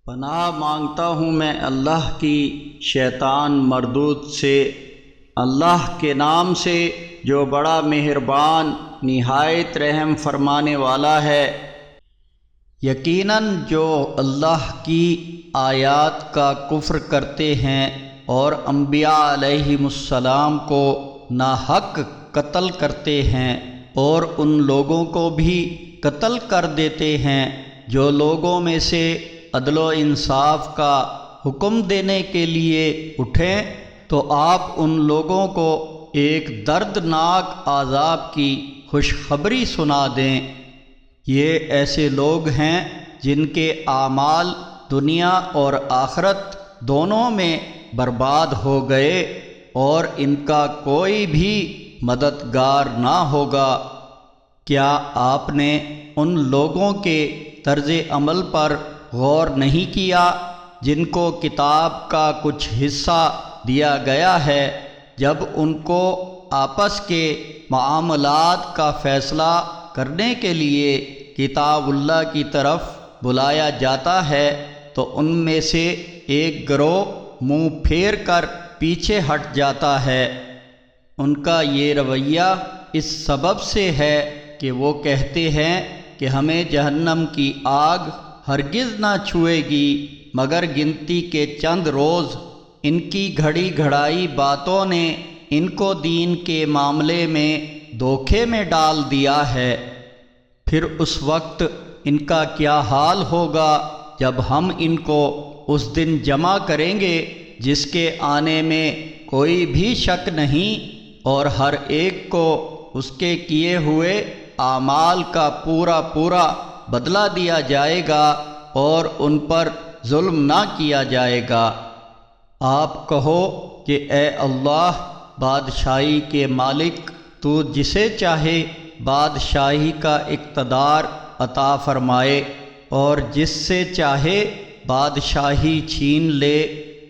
پناہ مانگتا ہوں میں اللہ کی شیطان مردود سے، اللہ کے نام سے جو بڑا مہربان نہایت رحم فرمانے والا ہے۔ یقیناً جو اللہ کی آیات کا کفر کرتے ہیں اور انبیاء علیہم السلام کو ناحق قتل کرتے ہیں اور ان لوگوں کو بھی قتل کر دیتے ہیں جو لوگوں میں سے عدل و انصاف کا حکم دینے کے لیے اٹھیں، تو آپ ان لوگوں کو ایک دردناک عذاب کی خوشخبری سنا دیں۔ یہ ایسے لوگ ہیں جن کے اعمال دنیا اور آخرت دونوں میں برباد ہو گئے اور ان کا کوئی بھی مددگار نہ ہوگا۔ کیا آپ نے ان لوگوں کے طرز عمل پر غور نہیں کیا جن کو کتاب کا کچھ حصہ دیا گیا ہے؟ جب ان کو آپس کے معاملات کا فیصلہ کرنے کے لیے کتاب اللہ کی طرف بلایا جاتا ہے تو ان میں سے ایک گروہ منہ پھیر کر پیچھے ہٹ جاتا ہے۔ ان کا یہ رویہ اس سبب سے ہے کہ وہ کہتے ہیں کہ ہمیں جہنم کی آگ ہرگز نہ چھوئے گی مگر گنتی کے چند روز۔ ان کی گھڑی گھڑائی باتوں نے ان کو دین کے معاملے میں دھوکے میں ڈال دیا ہے۔ پھر اس وقت ان کا کیا حال ہوگا جب ہم ان کو اس دن جمع کریں گے جس کے آنے میں کوئی بھی شک نہیں، اور ہر ایک کو اس کے کیے ہوئے اعمال کا پورا پورا بدلہ دیا جائے گا اور ان پر ظلم نہ کیا جائے گا۔ آپ کہو کہ اے اللہ بادشاہی کے مالک، تو جسے چاہے بادشاہی کا اقتدار عطا فرمائے اور جس سے چاہے بادشاہی چھین لے،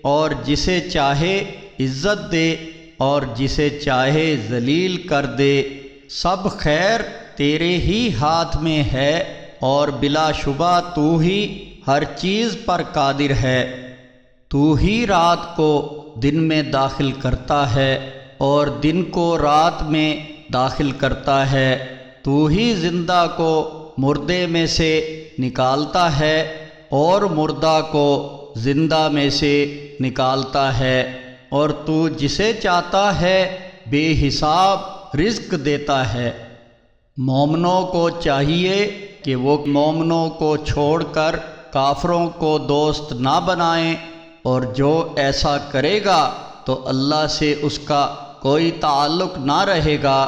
اور جسے چاہے عزت دے اور جسے چاہے ذلیل کر دے۔ سب خیر تیرے ہی ہاتھ میں ہے اور بلا شبہ تو ہی ہر چیز پر قادر ہے۔ تو ہی رات کو دن میں داخل کرتا ہے اور دن کو رات میں داخل کرتا ہے۔ تو ہی زندہ کو مردے میں سے نکالتا ہے اور مردہ کو زندہ میں سے نکالتا ہے، اور تو جسے چاہتا ہے بے حساب رزق دیتا ہے۔ مومنوں کو چاہیے کہ وہ مومنوں کو چھوڑ کر کافروں کو دوست نہ بنائیں، اور جو ایسا کرے گا تو اللہ سے اس کا کوئی تعلق نہ رہے گا۔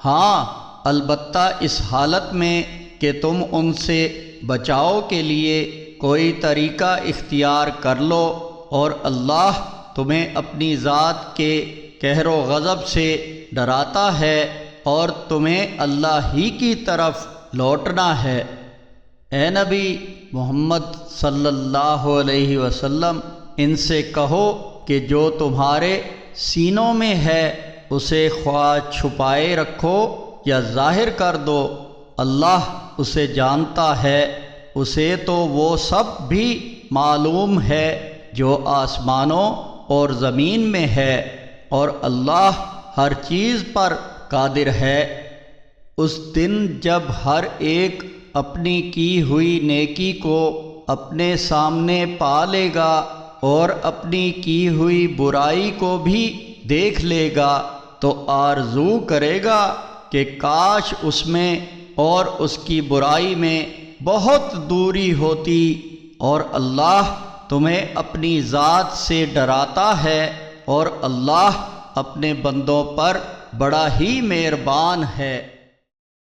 ہاں البتہ اس حالت میں کہ تم ان سے بچاؤ کے لیے کوئی طریقہ اختیار کر لو اور اللہ تمہیں اپنی ذات کے قہر و غضب سے ڈراتا ہے اور تمہیں اللہ ہی کی طرف لوٹنا ہے۔ اے نبی محمد صلی اللہ علیہ وسلم، ان سے کہو کہ جو تمہارے سینوں میں ہے اسے خواہ چھپائے رکھو یا ظاہر کر دو، اللہ اسے جانتا ہے۔ اسے تو وہ سب بھی معلوم ہے جو آسمانوں اور زمین میں ہے، اور اللہ ہر چیز پر قادر ہے۔ اس دن جب ہر ایک اپنی کی ہوئی نیکی کو اپنے سامنے پا لے گا اور اپنی کی ہوئی برائی کو بھی دیکھ لے گا تو آرزو کرے گا کہ کاش اس میں اور اس کی برائی میں بہت دوری ہوتی، اور اللہ تمہیں اپنی ذات سے ڈراتا ہے اور اللہ اپنے بندوں پر بڑا ہی مہربان ہے۔